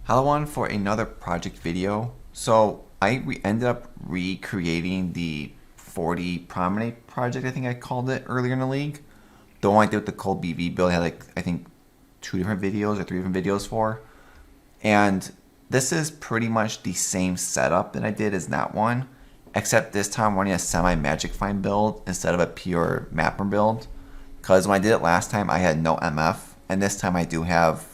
Hello one for another project video. So I ended up recreating the 40 Promenade project, I think I called it earlier in the league. The one I did with the cold BV build, I had like, I think 2 different videos or 3 different videos for. And this is pretty much the same setup that I did as that one, except this time I'm running a semi-magic find build instead of a pure mapper build. Because when I did it last time, I had no MF, and this time I do have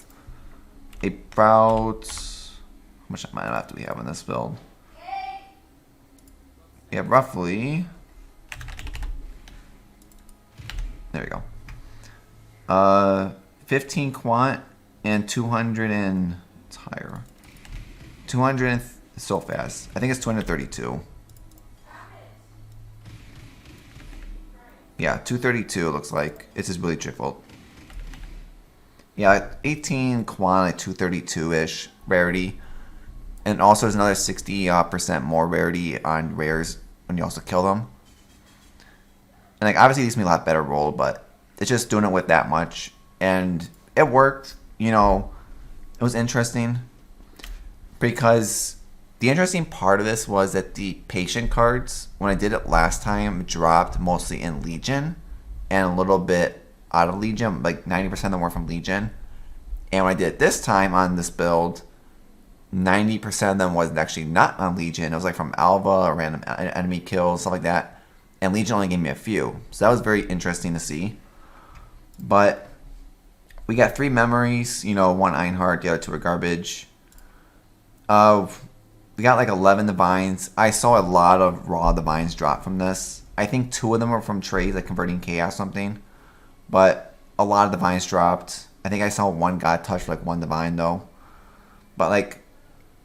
about, how much MF do we have in this build? We have roughly, there we go, 15 quant and 200 and, it's higher, 200 and, so fast, I think it's 232. Yeah, 232 it looks like. It's just really trickled. Yeah, 18 quant at 232-ish rarity. And also there's another 60% more rarity on rares when you also kill them. And like obviously these can be a lot better roll, but it's just doing it with that much. And it worked, you know, it was interesting. Because the interesting part of this was that the patient cards, when I did it last time, dropped mostly in Legion and a little bit out of Legion, like 90% of them were from Legion. And when I did it this time on this build, 90% of them was actually not on Legion. It was like from Alva, random enemy kills, stuff like that. And Legion only gave me a few. So that was very interesting to see. But we got 3 memories, you know, 1 Einhardt, the other 2 are garbage. We got like 11 divines. I saw a lot of raw divines drop from this. I think 2 of them were from trades, like converting chaos something. But a lot of divines dropped. I think I saw 1 god touch for like 1 divine though. But like,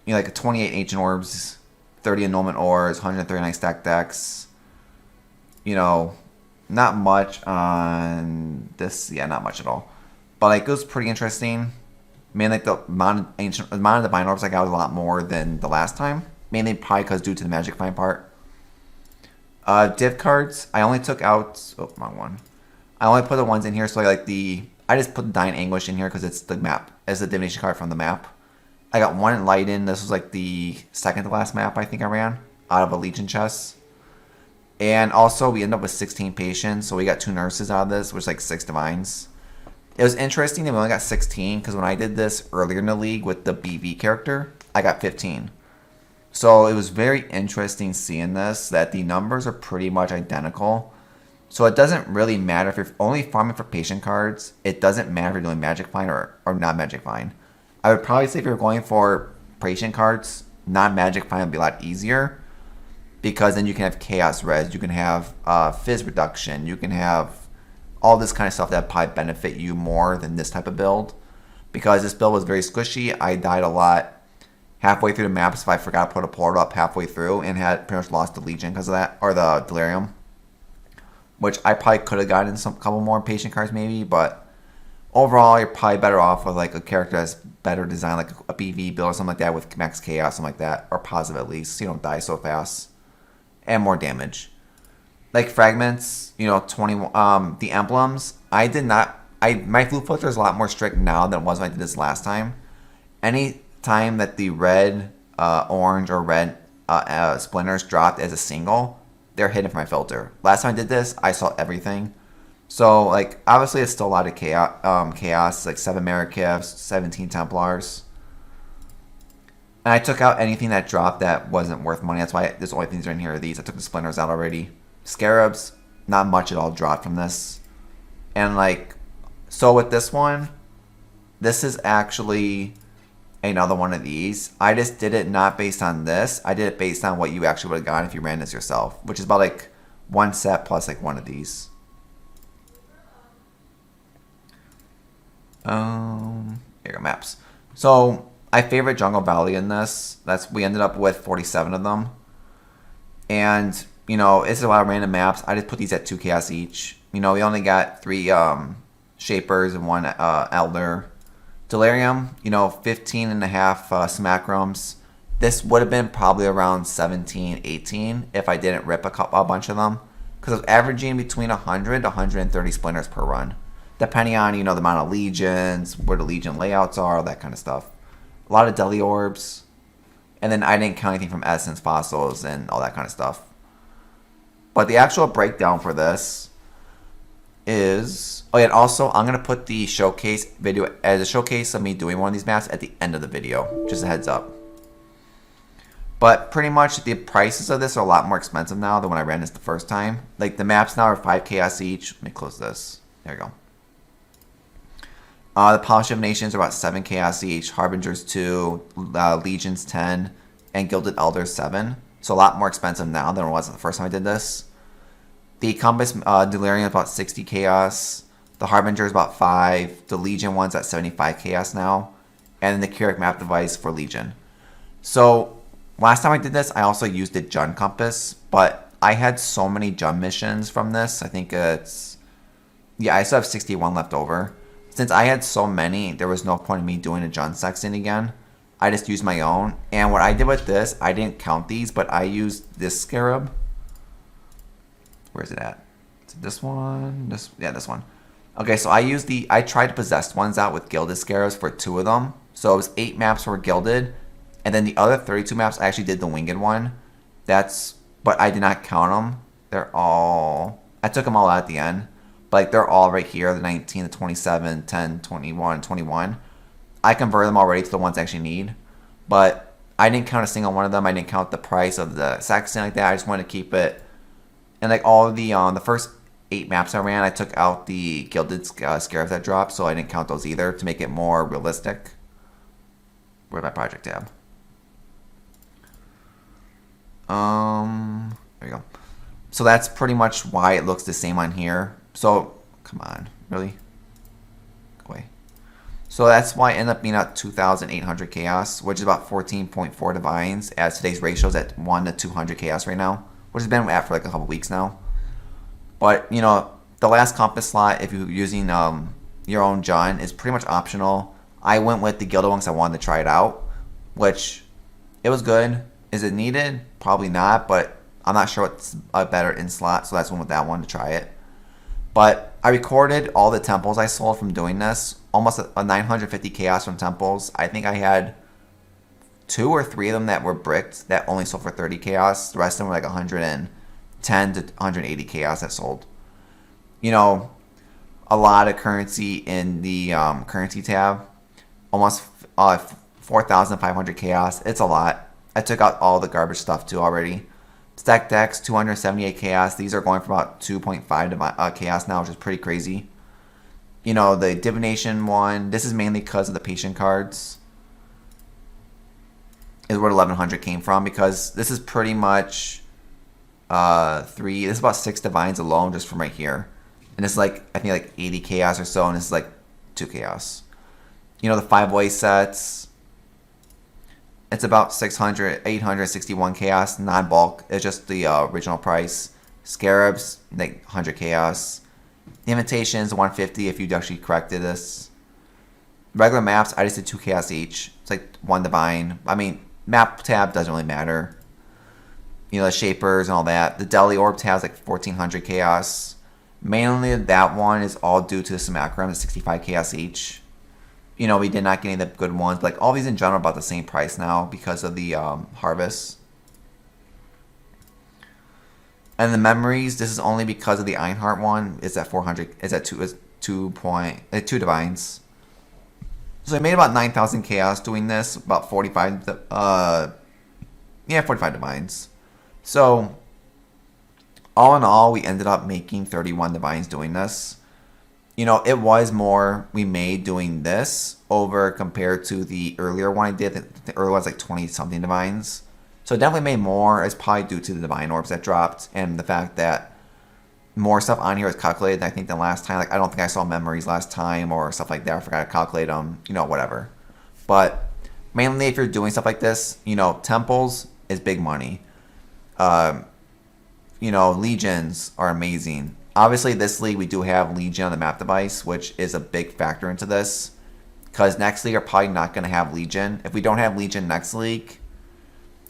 you know, like 28 ancient orbs, 30 annulment ores, 139 stack decks. You know, not much on this. Yeah, not much at all. But like it was pretty interesting. Mainly like the amount of divine orbs I got was a lot more than the last time. Mainly probably because due to the magic find part. Div cards, I only took out, oh, wrong one. I only put the ones in here, so I just put the Dying Anguish in here because it's the map, as the divination card from the map. I got 1 Enlightened, this was like the second to last map I think I ran, out of a Legion chest. And also we ended up with 16 patients, so we got 2 nurses out of this, which is like 6 divines. It was interesting that we only got 16, because when I did this earlier in the league with the BV character, I got 15. So it was very interesting seeing this, that the numbers are pretty much identical. So it doesn't really matter if you're only farming for patient cards. It doesn't matter if you're doing magic find or not magic find. I would probably say if you're going for patient cards, non-magic find would be a lot easier. Because then you can have chaos res, you can have fizz reduction, you can have all this kind of stuff that probably benefit you more than this type of build. Because this build was very squishy. I died a lot halfway through the maps if I forgot to put a portal up halfway through and had pretty much lost the Legion because of that, or the Delirium. Which I probably could have gotten some couple more patient cards maybe, but overall you're probably better off with like a character that's better designed, like a BV build or something like that with max chaos, something like that, or positive at least, so you don't die so fast. And more damage. Like fragments, you know, 20. The emblems, I did not. My flute filter is a lot more strict now than it was when I did this last time. Any time that the red, orange, or red splinters dropped as a single, they're hidden from my filter. Last time I did this, I saw everything. So like, obviously, it's still a lot of chaos, like 7 Marikevs, 17 Templars. And I took out anything that dropped that wasn't worth money. That's why there's only things that are in here are these. I took the splinters out already. Scarabs, not much at all dropped from this. And like, so with this one, this is actually another one of these. I just did it not based on this. I did it based on what you actually would have gotten if you ran this yourself, which is about like 1 set plus like 1 of these. Here you go, maps. So I favorite Jungle Valley in this. We ended up with 47 of them. And, you know, it's a lot of random maps. I just put these at 2 chaos each. You know, we only got 3 Shapers and 1 Elder. Delirium, you know, 15 and a half Smackrums. This would have been probably around 17, 18 if I didn't rip a bunch of them. Because I was averaging between 100 to 130 splinters per run. Depending on, you know, the amount of legions, where the legion layouts are, that kind of stuff. a lot of deli orbs, and then I didn't count anything from essence, fossils, and all that kind of stuff. But the actual breakdown for this is... Oh yeah, and also I'm going to put the showcase video as a showcase of me doing one of these maps at the end of the video. Just a heads up. But pretty much the prices of this are a lot more expensive now than when I ran this the first time. Like the maps now are 5 chaos each. Let me close this. There we go. The Polish of Nations are about 7 chaos each. Harbingers 2, Legions 10, and Gilded Elders 7. So a lot more expensive now than it was the first time I did this. The Compass Delirium is about 60 chaos. The Harbinger is about 5. The Legion one's at 75 chaos now. And then the Keurig map device for Legion. So last time I did this, I also used the Jun Compass. But I had so many Jun missions from this. I think it's... Yeah, I still have 61 left over. Since I had so many, there was no point in me doing a Jun section again. I just used my own. And what I did with this, I didn't count these, but I used this Scarab. Where is it at? Is it this one? Yeah, this one. Okay, so I tried to possess ones out with Gilded Scarabs for 2 of them. So it was 8 maps were Gilded. And then the other 32 maps, I actually did the Winged one. But I did not count them. They're all... I took them all out at the end. But like, they're all right here, the 19, the 27, 10, 21, 21. I converted them already to the ones I actually need. But I didn't count a single one of them. I didn't count the price of the section like that. I just wanted to keep it. And like all of the first 8 maps I ran, I took out the Gilded Scarabs that dropped. So I didn't count those either to make it more realistic. Where's my project tab? There you go. So that's pretty much why it looks the same on here. So, come on, really? Go away. So that's why I end up being at 2,800 chaos, which is about 14.4 divines, as today's ratio is at 1 to 200 chaos right now, which has been at for like a couple weeks now. But, you know, the last compass slot, if you're using your own Jun, is pretty much optional. I went with the Gilded one because I wanted to try it out, which, it was good. Is it needed? Probably not, but I'm not sure what's better in slot, so that's one with that one to try it. But I recorded all the temples I sold from doing this. Almost a 950 chaos from temples. I think I had 2 or 3 of them that were bricked that only sold for 30 chaos. The rest of them were like 110 to 180 chaos that sold. You know, a lot of currency in the currency tab. Almost 4,500 chaos. It's a lot. I took out all the garbage stuff too already. Stack decks, 278 chaos. These are going for about 2.5 chaos now, which is pretty crazy. You know, the divination one, this is mainly because of the patient cards. Is where 1100 came from, because this is pretty much this is about 6 divines alone just from right here. And it's like, I think like 80 chaos or so, and this is like 2 chaos. You know, the 5-way sets. It's about 861 chaos, non-bulk. It's just the original price. Scarabs, like 100 chaos. The invitations, 150 if you actually corrected this. Regular maps, I just did 2 chaos each. It's like 1 divine. I mean, map tab doesn't really matter. You know, the shapers and all that. The deli orb tab is like 1400 chaos. Mainly that one is all due to the simulacrum, 65 chaos each. You know, we did not get any of the good ones. But like all these in general are about the same price now because of the harvest. And the memories, this is only because of the Einhart one. It's at 400. It's at 2 divines. So I made about 9,000 chaos doing this. About 45. 45 divines. So all in all, we ended up making 31 divines doing this. You know, it was more we made doing this over compared to the earlier one I did. The earlier one was like 20-something divines. So it definitely made more. It's probably due to the divine orbs that dropped and the fact that more stuff on here is calculated, I think, than last time. Like, I don't think I saw memories last time or stuff like that. I forgot to calculate them. You know, whatever. But mainly if you're doing stuff like this, you know, temples is big money. You know, legions are amazing. Obviously, this league, we do have Legion on the map device, which is a big factor into this. Because next league, are probably not going to have Legion. If we don't have Legion next league,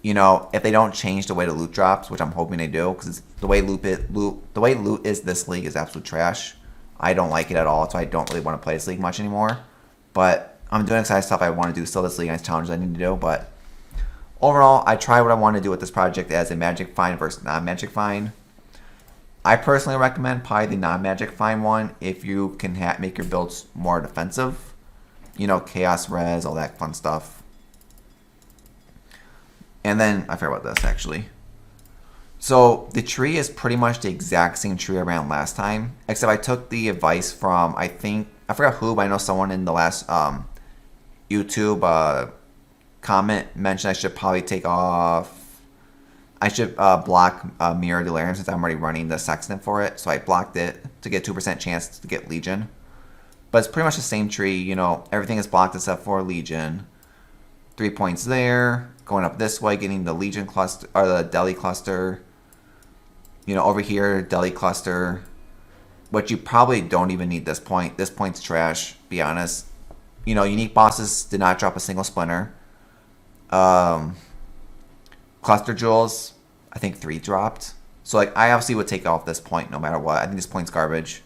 you know, if they don't change the way the loot drops, which I'm hoping they do, because the way loot is this league is absolute trash. I don't like it at all, so I don't really want to play this league much anymore. But I'm doing exciting stuff I want to do still this league, nice challenges I need to do, but overall, I try what I want to do with this project as a magic find versus non-magic find. I personally recommend probably the non-magic find one if you can make your builds more defensive. You know, chaos res, all that fun stuff. And then, I forgot about this actually. So the tree is pretty much the exact same tree I ran last time, except I took the advice from, I forgot who, but I know someone in the last YouTube comment mentioned I should probably take off, I should block Mirror Delirium since I'm already running the Sextant for it, so I blocked it to get 2% chance to get Legion. But it's pretty much the same tree, you know, everything is blocked except for Legion. 3 points there, going up this way, getting the Legion cluster, or the Deli cluster. You know, over here, Deli cluster, which you probably don't even need this point. This point's trash, be honest. You know, unique bosses did not drop a single splinter. Cluster jewels, I think 3 dropped. So, like, I obviously would take off this point no matter what. I think this point's garbage.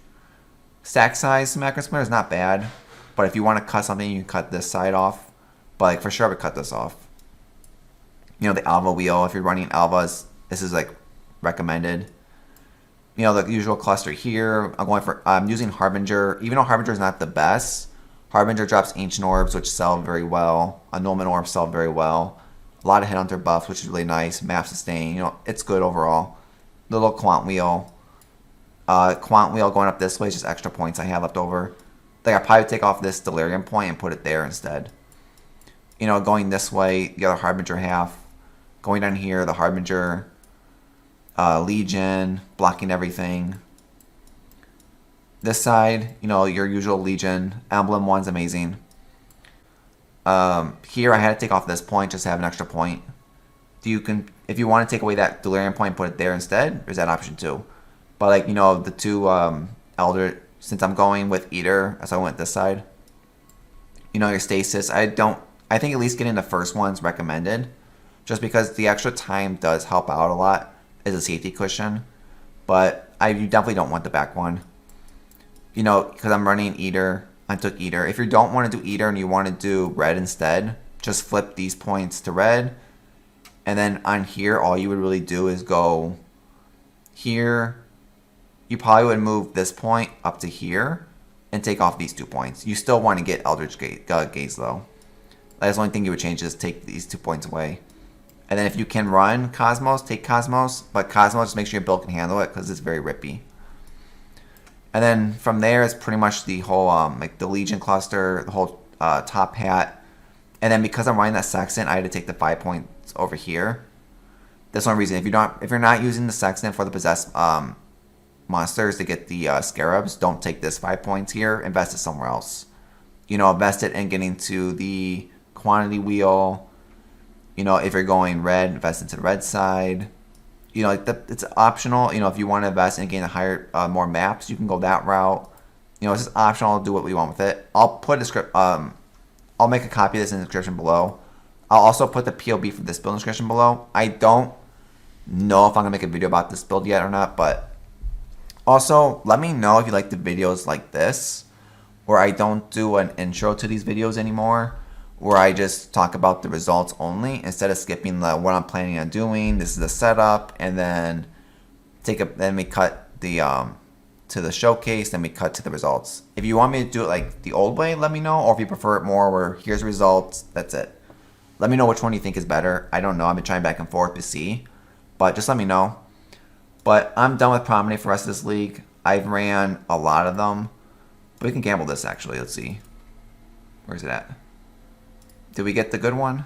Stack size, macro splinter is not bad. But if you want to cut something, you can cut this side off. But, like, for sure, I would cut this off. You know, the Alva wheel, if you're running Alvas, this is, like, recommended. You know, the usual cluster here. I'm using Harbinger. Even though Harbinger is not the best, Harbinger drops Ancient Orbs, which sell very well. Annulment Orbs sell very well. A lot of Headhunter buffs, which is really nice. Map sustain, you know, it's good overall. The little Quant Wheel. Quant Wheel going up this way is just extra points I have left over. Like, I'd probably take off this Delirium point and put it there instead. You know, going this way, the other Harbinger half. Going down here, the Harbinger, Legion, blocking everything. This side, you know, your usual Legion. Emblem one's amazing. Here I had to take off this point just to have an extra point. If you want to take away that Delirium point, put it there instead. There's that option too. But like, you know, the two Elder, since I'm going with Eater, so I went this side. You know, your Stasis, I think at least getting the first one's recommended. Just because the extra time does help out a lot as a safety cushion. But you definitely don't want the back one. You know, because I'm running Eater. I took Eater. If you don't want to do Eater and you want to do red instead, just flip these points to red. And then on here, all you would really do is go here. You probably would move this point up to here and take off these 2 points. You still want to get Eldritch Gaze though. That's the only thing you would change is take these 2 points away. And then if you can run Cosmos, take Cosmos. But Cosmos, just make sure your build can handle it because it's very rippy. And then from there is pretty much the whole like the Legion cluster, the whole top hat. And then because I'm running that Sextant, I had to take the 5 points over here. That's one reason. If you're not using the Sextant for the possessed monsters to get the scarabs, don't take this 5 points here. Invest it somewhere else. You know, invest it in getting to the quantity wheel. You know, if you're going red, invest into the red side. You know, like it's optional. You know, if you want to invest in getting more maps, you can go that route. You know, it's just optional. Do what we want with it. I'll put a script. I'll make a copy of this in the description below. I'll also put the POB for this build in the description below. I don't know if I'm gonna make a video about this build yet or not, but also let me know if you like the videos like this, where I don't do an intro to these videos anymore, where I just talk about the results only instead of skipping what I'm planning on doing. This is the setup, and then then we cut the to the showcase, then we cut to the results. If you want me to do it like the old way, let me know, or if you prefer it more where here's results, that's it. Let me know which one you think is better. I don't know. I've been trying back and forth to see, but just let me know. But I'm done with Promenade for the rest of this league. I've ran a lot of them, but we can gamble this actually. Let's see. Where's it at? Did we get the good one?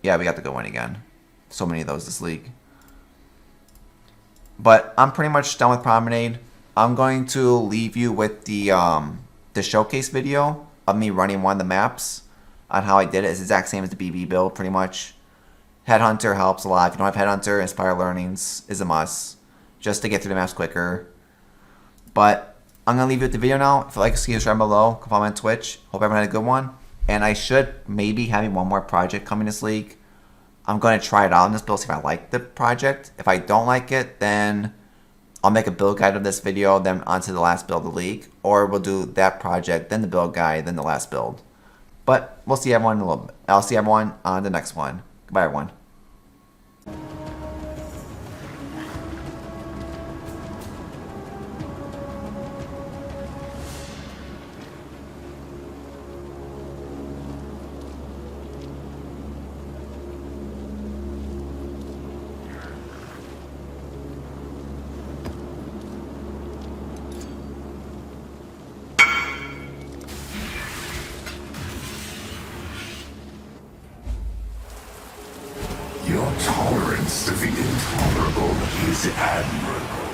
Yeah, we got the good one again. So many of those this league. But I'm pretty much done with Promenade. I'm going to leave you with the showcase video of me running one of the maps on how I did it. It's the exact same as the BB build, pretty much. Headhunter helps a lot. If you don't have Headhunter, Inspire Learnings is a must, just to get through the maps quicker. But I'm going to leave you with the video now. If you like, subscribe below. Come follow me on Twitch. Hope everyone had a good one. And I should maybe have one more project coming this league. I'm going to try it out in this build, see if I like the project. If I don't like it, then I'll make a build guide of this video, then onto the last build of the league. Or we'll do that project, then the build guide, then the last build. But we'll see everyone in a little bit. I'll see everyone on the next one. Goodbye, everyone. Your tolerance of the intolerable is admirable.